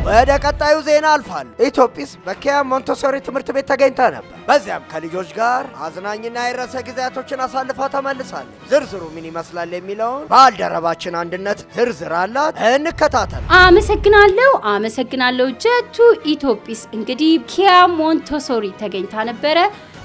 ወደ ቀጣዩ ዜና አልፋል ኢትዮጵስ በኪያ ሞንቶሶሪ ትምህርት ቤት ተገኝታ ነበር በዚያም ከልጆች ጋር አዝናኝና አይረሴ ጊዜያቶችን አሳልፋ ተመልሳለች ዝርዝሩ ምን ይመስላል የሚለውን ባልደረባችን አንድነት ዝርዝር አላት እንከታተል አመሰግናለሁ ጀቱ ኢትዮጵስ እንግዲህ ኪያ ሞንቶሶሪ ተገኝታ ነበር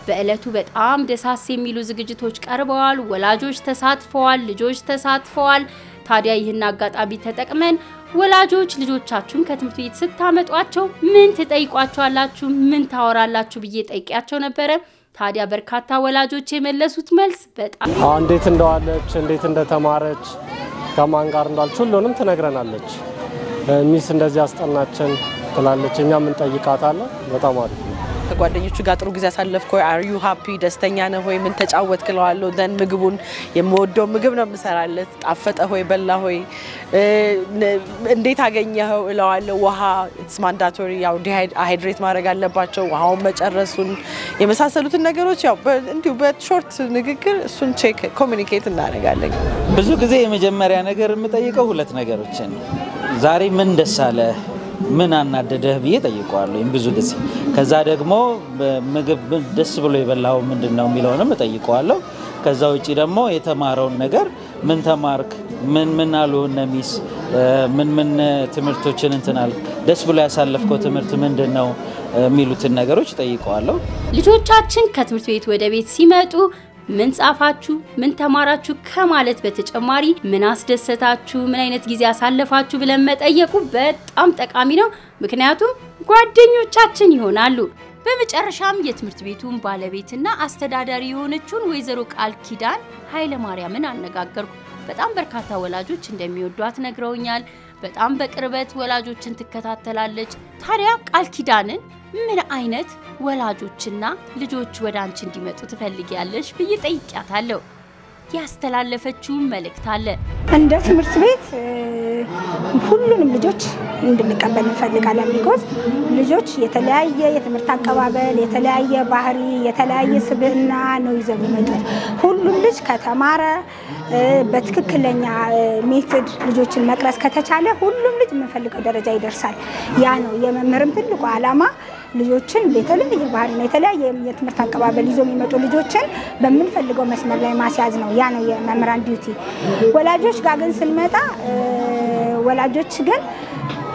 በእለቱ በጣም ደሳስ የሚሉ ዝግጅቶች ቀርበዋል ወላጆች ተሳትፈዋል ልጆች ተሳትፈዋል ታዲያ ይህን አጋጣሚ ተጠቅመን ወላጆች ልጆቻችሁን ከትምህርት ቤት ስታመጧቸው ምን ትጠይቋቸዋላችሁ ምን ታወራላችሁ ብዬ ጠይቂያቸው ነበር ታዲያ በርካታ ወላጆች የመለሱት መልስ በጣም እንዴት እንደዋለች እንዴት እንደተማረች ከማን ጋር እንዳልች ሁሉንም ትነግረናለች ሚስ እንደዚህ አስጠናችን ትላለች እኛም እንጠይቃታለን በጣም አሪፍ ከጓደኞቹ ጋር ጥሩ ጊዜ አሳለፍኩ are you happy ደስተኛ ነህ ወይ ምን ተጫወትክ ለዋለው ደን ምግቡን የምወደው ምግብ ነው መሰራለት ጣፈጠ ሆይ በላ ሆይ እንዴት አገኘኸው ለዋለው ውሃ it's mandatory ያው ሃይድሬት ማድረግ አለባቸው ውሃውን መጨረሱን የመሳሰሉትን ነገሮች ያው እንዲሁ በሾርት ንግግር እሱን ቼክ ኮሙኒኬት እናደርጋለን ብዙ ጊዜ የመጀመሪያ ነገር የምጠይቀው ሁለት ነገሮችን ዛሬ ምን ደሳለ ምን አናደደህ ብዬ ጠይቀዋለሁ ብዙ ጊዜ ከዛ ደግሞ ምግብ ደስ ብሎ ይበላው ምንድነው የሚለውንም ጠይቀዋለሁ ከዛ ውጪ ደግሞ የተማረውን ነገር ምን ተማርክ ምን አሉ ነሚስ ምን ትምርቶችን እንትናል ደስ ብሎ ያሳለፍከው ትምርት ምንድነው የሚሉትን ነገሮች ጠይቀዋለሁ ልጆቻችን ከትምርት ቤት ወደ ቤት ሲመጡ ምን ጻፋችሁ ምን ተማራችሁ ከማለት በተጨማሪ ምን አስደሰታችሁ ምን አይነት ጊዜ አሳለፋችሁ ብለን መጠየቁ በጣም ጠቃሚ ነው ምክንያቱም ጓደኞቻችን ይሆናሉ በመጨረሻም የትምህርት ቤቱን ባለቤትና አስተዳዳሪ የሆነችውን ወይዘሮ ቃል ኪዳን ኃይለ ማርያምን አነጋገርኩ በጣም በርካታ ወላጆች እንደሚወዷት ነግረውኛል በጣም በቅርበት ወላጆችን ትከታተላለች ታዲያ ቃል ኪዳንን ምን አይነት ወላጆችና ልጆች ወደ አንቺ እንዲመጡ ትፈልጊያለሽ ብዬ ጠይቂያታለሁ ያስተላለፈችው መልእክት አለ እንደ ትምህርት ቤት ሁሉንም ልጆች እንድንቀበል እንፈልጋለን because ልጆች የተለያየ የትምህርት አቀባበል የተለያየ ባህሪ የተለያየ ስብዕና ነው ይዘው የሚመጡት ሁሉም ልጅ ከተማረ በትክክለኛ ሜተድ ልጆችን መቅረጽ ከተቻለ ሁሉም ልጅ የምንፈልገው ደረጃ ይደርሳል ያ ነው የመምህርም ትልቁ ዓላማ ልጆችን በተለያየ ባህሪ ነው የተለያየ የትምህርት አቀባበል ይዘው የሚመጡ ልጆችን በመንፈልገው መስመር ላይ ማስያዝ ነው ያ ነው የመምህራን ዲዩቲ ወላጆች ጋር ግን ስንመጣ ወላጆች ግን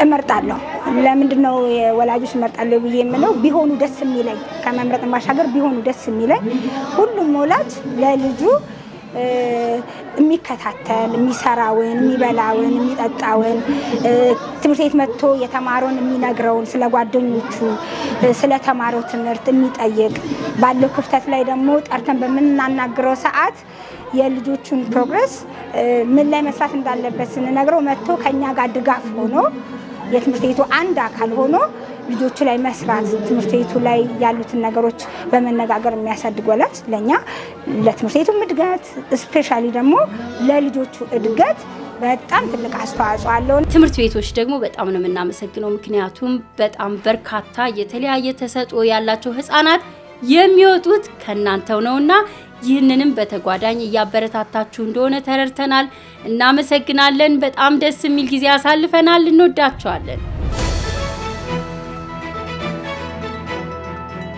እመርጣለሁ ለምንድነው ወላጆች እመርጣለሁ ብዬ የምለው ቢሆኑ ደስ የሚለኝ ከመምረጥ ማሻገር ቢሆኑ ደስ የሚለኝ ሁሉም ወላጅ ለልጁ የሚከታተል የሚሰራውን የሚበላውን የሚጠጣውን ትምህርት ቤት መጥቶ የተማረውን የሚነግረውን ስለ ጓደኞቹ ስለ ተማረው ትምህርት የሚጠይቅ ባለው ክፍተት ላይ ደግሞ ጠርተን በመናናገረው ሰዓት የልጆቹን ፕሮግረስ ምን ላይ መስራት እንዳለበት ስንነግረው መጥቶ ከኛ ጋር ድጋፍ ሆኖ የትምህርት ቤቱ አንድ አካል ሆኖ ልጆቹ ላይ መስራት ትምህርት ቤቱ ላይ ያሉትን ነገሮች በመነጋገር የሚያሳድግ ወላጅ ለኛ ለትምህርት ቤቱ እድገት ስፔሻሊ ደግሞ ለልጆቹ እድገት በጣም ትልቅ አስተዋጽኦ አለው ትምህርት ቤቶች ደግሞ በጣም ነው እናመሰግነው ምክንያቱም በጣም በርካታ የተለያየ ተሰጥኦ ያላቸው ህፃናት የሚወጡት ከናንተው ነውና ይህንንም በተጓዳኝ ያበረታታችሁ እንደሆነ ተረድተናል እናመሰግናለን በጣም ደስ የሚል ጊዜ አሳልፈናል እንወዳችኋለን